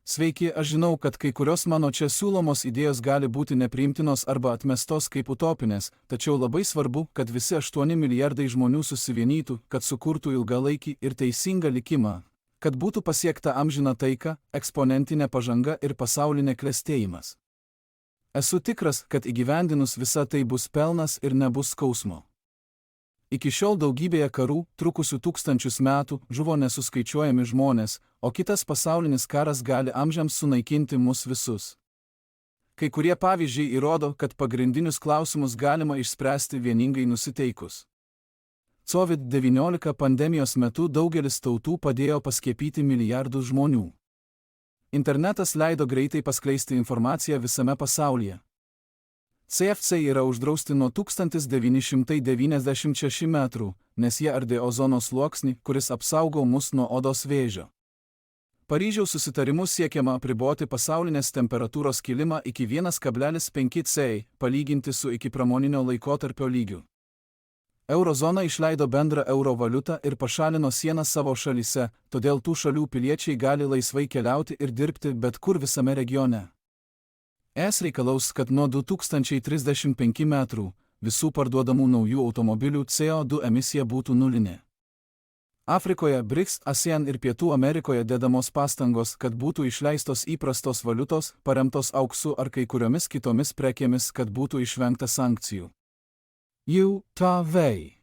Sveiki, aš žinau, kad kai kurios mano čia siūlomos idėjos gali būti nepriimtinos arba atmestos kaip utopinės, tačiau labai svarbu, kad visi 8 milijardai žmonių susivienytų, kad sukurtų ilgalaikį ir teisingą likimą, kad būtų pasiekta amžina taika, eksponentinė pažanga ir pasaulinė klestėjimas. Esu tikras, kad įgyvendinus visą tai bus pelnas ir nebus skausmo. Iki šiol daugybėje karų, trukusių tūkstančius metų, žuvo nesuskaičiuojami žmonės, o kitas pasaulinis karas gali amžiams sunaikinti mus visus. Kai kurie pavyzdžiai įrodo, kad pagrindinius klausimus galima išspręsti vieningai nusiteikus. COVID-19 pandemijos metu daugelis tautų padėjo paskiepyti milijardus žmonių. Internetas leido greitai paskleisti informaciją visame pasaulyje. CFC yra uždrausti nuo 1996 metrų, nes jie ardė ozono sluoksnį, kuris apsaugo mus nuo odos vėžio. Paryžiaus susitarimu siekiama apriboti pasaulinės temperatūros kilimą iki 1,5 C, palyginti su ikipramoninio laikotarpio lygiu. Eurozona išleido bendrą euro valiutą ir pašalino sienas savo šalyse, todėl tų šalių piliečiai gali laisvai keliauti ir dirbti bet kur visame regione. ES reikalaus, kad nuo 2035 metrų visų parduodamų naujų automobilių CO2 emisija būtų nulinė. Afrikoje, BRICS, ASEAN ir Pietų Amerikoje dedamos pastangos, kad būtų išleistos įprastos valiutos, paremtos auksu ar kai kuriomis kitomis prekėmis, kad būtų išvengta sankcijų. JAV.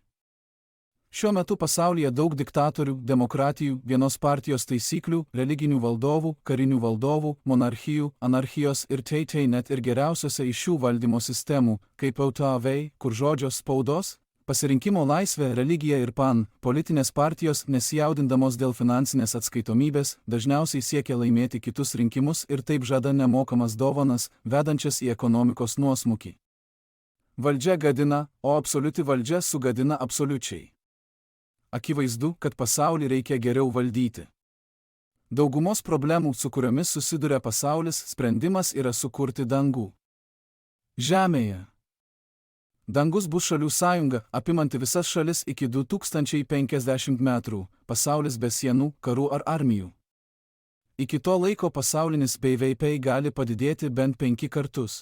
Šiuo metu pasaulyje daug diktatorių, demokratijų, vienos partijos taisyklių, religinių valdovų, karinių valdovų, monarchijų, anarchijos ir net ir geriausiose iš šių valdymo sistemų, kaip JAV, kur žodžio spaudos, pasirinkimo laisvė, religija ir politinės partijos, nesijaudindamos dėl finansinės atskaitomybės, dažniausiai siekia laimėti kitus rinkimus ir taip žada nemokamas dovanas, vedančias į ekonomikos nuosmukį. Valdžia gadina, o absoliuti valdžia sugadina absoliučiai. Akivaizdu, kad pasaulį reikia geriau valdyti. Daugumos problemų, su kuriomis susiduria pasaulis, sprendimas yra sukurti dangų. Žemėje. Dangus bus šalių sąjunga, apimanti visas šalis iki 2050 metrų, pasaulis be sienų, karų ar armijų. Iki to laiko pasaulinis BVP gali padidėti bent 5 kartus.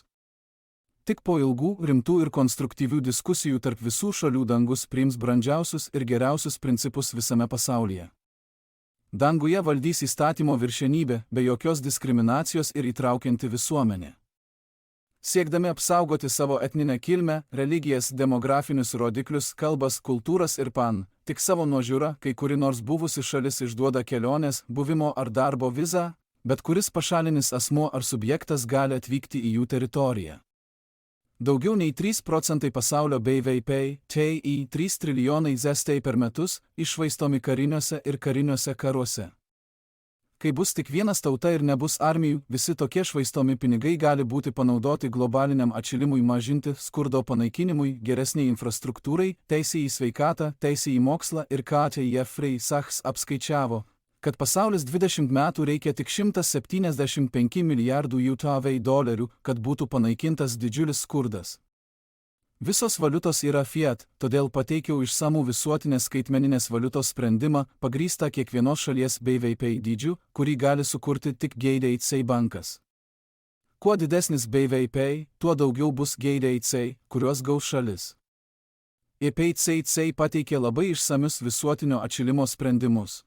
Tik po ilgų, rimtų ir konstruktyvių diskusijų tarp visų šalių dangus priims brandžiausius ir geriausius principus visame pasaulyje. Danguje valdys įstatymo viršenybė, be jokios diskriminacijos ir įtraukianti visuomenė. Siekdami apsaugoti savo etninę kilmę, religijas, demografinius rodiklius, kalbas, kultūras ir tik savo nuožiūrą, kai kuri nors buvusi šalis išduoda kelionės, buvimo ar darbo vizą, bet kuris pašalinis asmuo ar subjektas gali atvykti į jų teritoriją. Daugiau nei 3% pasaulio BVP, TI 3 trilijonai ZST per metus, iššvaistomi kariniuose ir kariniuose karuose. Kai bus tik vienas tauta ir nebus armijų, visi tokie švaistomi pinigai gali būti panaudoti globaliniam atšilimui mažinti, skurdo panaikinimui, geresniai infrastruktūrai, teisė į sveikatą, teisė į mokslą ir KTIF Sachs apskaičiavo, kad pasaulis 20 metų reikia tik 175 milijardų $, kad būtų panaikintas didžiulis skurdas. Visos valiutos yra fiat, todėl pateikiau išsamų visuotinės skaitmeninės valiutos sprendimą, pagrįstą kiekvienos šalies BVP dydžiu, kurį gali sukurti tik GDC bankas. Kuo didesnis BVP, tuo daugiau bus GDC, kuriuos gaus šalis. IPCC pateikė labai išsamius visuotinio atšilimo sprendimus.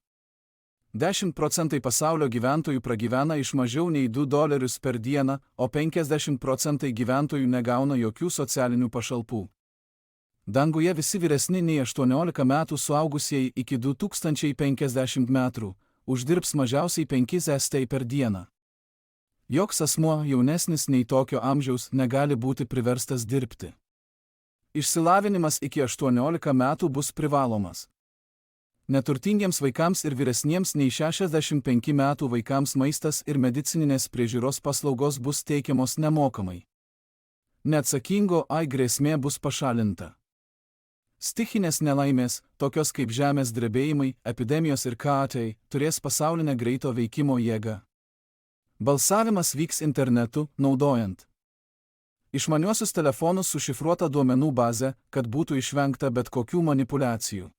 10% pasaulio gyventojų pragyvena iš mažiau nei $2 per dieną, o 50% gyventojų negauna jokių socialinių pašalpų. Danguje visi vyresni nei 18 metų suaugusieji iki 2050 metrų uždirbs mažiausiai 5 ZST per dieną. Joks asmuo jaunesnis nei tokio amžiaus negali būti priverstas dirbti. Išsilavinimas iki 18 metų bus privalomas. Neturtingiems vaikams ir vyresniems nei 65 metų vaikams maistas ir medicininės priežiūros paslaugos bus teikiamos nemokamai. Neatsakingo grėsmė bus pašalinta. Stichinės nelaimės, tokios kaip žemės drebėjimai, epidemijos ir turės pasaulinę greito veikimo jėgą. Balsavimas vyks internetu, naudojant išmaniuosius telefonus su šifruota duomenų baze, kad būtų išvengta bet kokių manipulacijų.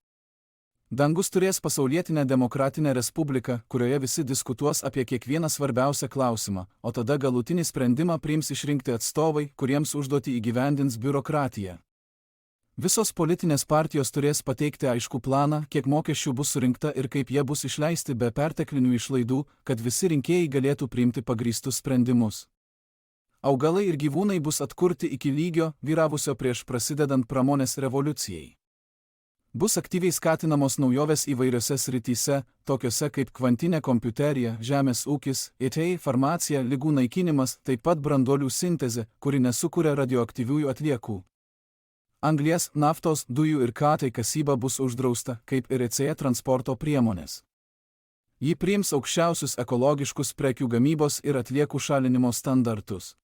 Dangus turės pasaulietinę demokratinę respubliką, kurioje visi diskutuos apie kiekvieną svarbiausią klausimą, o tada galutinį sprendimą priims išrinkti atstovai, kuriems užduotį įgyvendins biurokratija. Visos politinės partijos turės pateikti aiškų planą, kiek mokesčių bus surinkta ir kaip jie bus išleisti be perteklinių išlaidų, kad visi rinkėjai galėtų priimti pagrįstus sprendimus. Augalai ir gyvūnai bus atkurti iki lygio, vyravusio prieš prasidedant pramonės revoliucijai. Bus aktyviai skatinamos naujovės įvairiose srityse, tokiose kaip kvantinė kompiuterija, žemės ūkis, IT, farmacija, ligų naikinimas, taip pat branduolių sintezė, kuri nesukuria radioaktyviųjų atliekų. Anglies, naftos, dujų ir katai kasyba bus uždrausta, kaip ir ECE transporto priemonės. Ji priims aukščiausius ekologiškus prekių gamybos ir atliekų šalinimo standartus.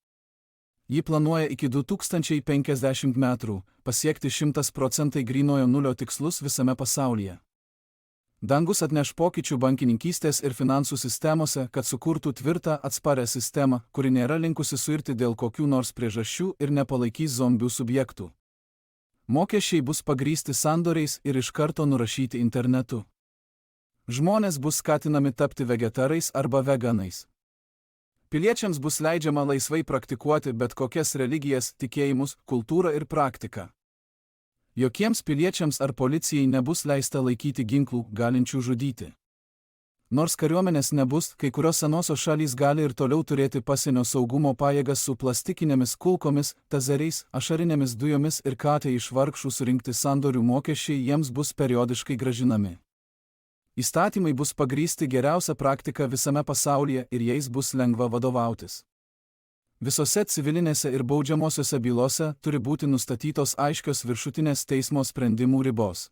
Ji planuoja iki 2050 metų pasiekti 100% grynojo nulio tikslus visame pasaulyje. Dangus atneš pokyčių bankininkystės ir finansų sistemose, kad sukurtų tvirtą, atsparią sistemą, kuri nėra linkusi suirti dėl kokių nors priežasčių ir nepalaikys zombių subjektų. Mokesčiai bus pagrįsti sandoriais ir iš karto nurašyti internetu. Žmonės bus skatinami tapti vegetarais arba veganais. Piliečiams bus leidžiama laisvai praktikuoti bet kokias religijas, tikėjimus, kultūrą ir praktiką. Jokiems piliečiams ar policijai nebus leista laikyti ginklų, galinčių žudyti. Nors kariuomenės nebus, kai kurios senosios šalys gali ir toliau turėti pasienio saugumo pajėgas su plastikinėmis kulkomis, tazeriais, ašarinėmis dujomis ir katai iš vargšų surinkti sandorių mokesčiai jiems bus periodiškai gražinami. Įstatymai bus pagrįsti geriausia praktika visame pasaulyje ir jais bus lengva vadovautis. Visose civilinėse ir baudžiamosiose bylose turi būti nustatytos aiškios viršutinės teismo sprendimų ribos.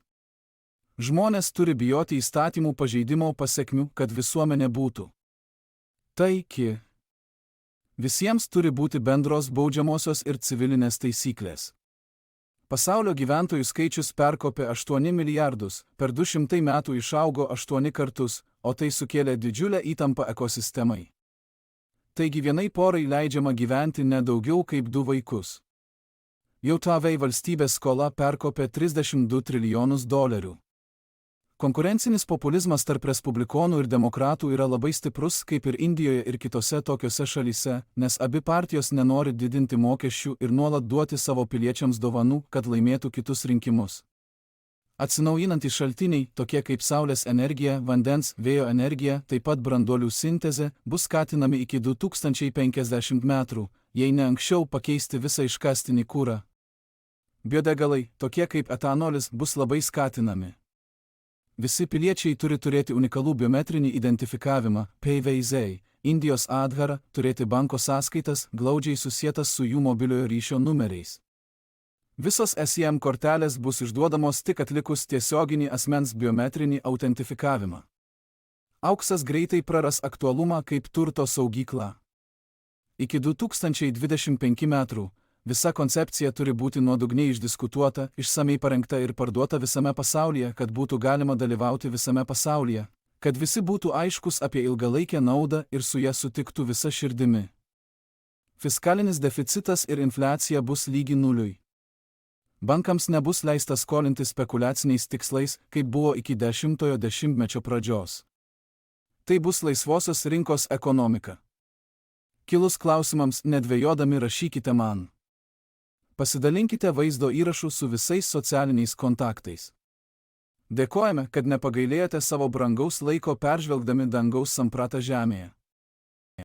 Žmonės turi bijoti įstatymų pažeidimo pasekmių, kad visuomenė būtų taiki. Visiems turi būti bendros baudžiamosios ir civilinės taisyklės. Pasaulio gyventojų skaičius perkopė 8 milijardus, per 200 metų išaugo 8 kartus, o tai sukėlė didžiulę įtampą ekosistemai. Taigi vienai porai leidžiama gyventi ne daugiau kaip 2 vaikus. JAV valstybės skola perkopė 32 trilijonus dolerių. Konkurencinis populizmas tarp respublikonų ir demokratų yra labai stiprus, kaip ir Indijoje ir kitose tokiose šalyse, nes abi partijos nenori didinti mokesčių ir nuolat duoti savo piliečiams dovanų, kad laimėtų kitus rinkimus. Atsinaujinantys šaltiniai, tokie kaip saulės energija, vandens, vėjo energija, taip pat branduolių sintezė, bus skatinami iki 2050 metų, jei ne anksčiau pakeisti visą iškastinį kurą. Biodegalai, tokie kaip etanolis, bus labai skatinami. Visi piliečiai turi turėti unikalų biometrinį identifikavimą, PVZ, Indijos Adhara, turėti banko sąskaitas, glaudžiai susietas su jų mobiliojo ryšio numeriais. Visos SIM kortelės bus išduodamos tik atlikus tiesioginį asmens biometrinį autentifikavimą. Auksas greitai praras aktualumą kaip turto saugykla. Iki 2025 metų visa koncepcija turi būti nuodugniai išdiskutuota, išsamei parengta ir parduota visame pasaulyje, kad būtų galima dalyvauti visame pasaulyje, kad visi būtų aiškus apie ilgalaikę naudą ir su ją sutiktų visa širdimi. Fiskalinis deficitas ir infliacija bus lygi nuliui. Bankams nebus leista skolinti spekuliaciniais tikslais, kaip buvo iki 10-ojo dešimtmečio pradžios. Tai bus laisvosios rinkos ekonomika. Kilus klausimams nedvejodami rašykite man. Pasidalinkite vaizdo įrašų su visais socialiniais kontaktais. Dėkojame, kad nepagailėjote savo brangaus laiko peržvelgdami dangaus sampratą žemėje.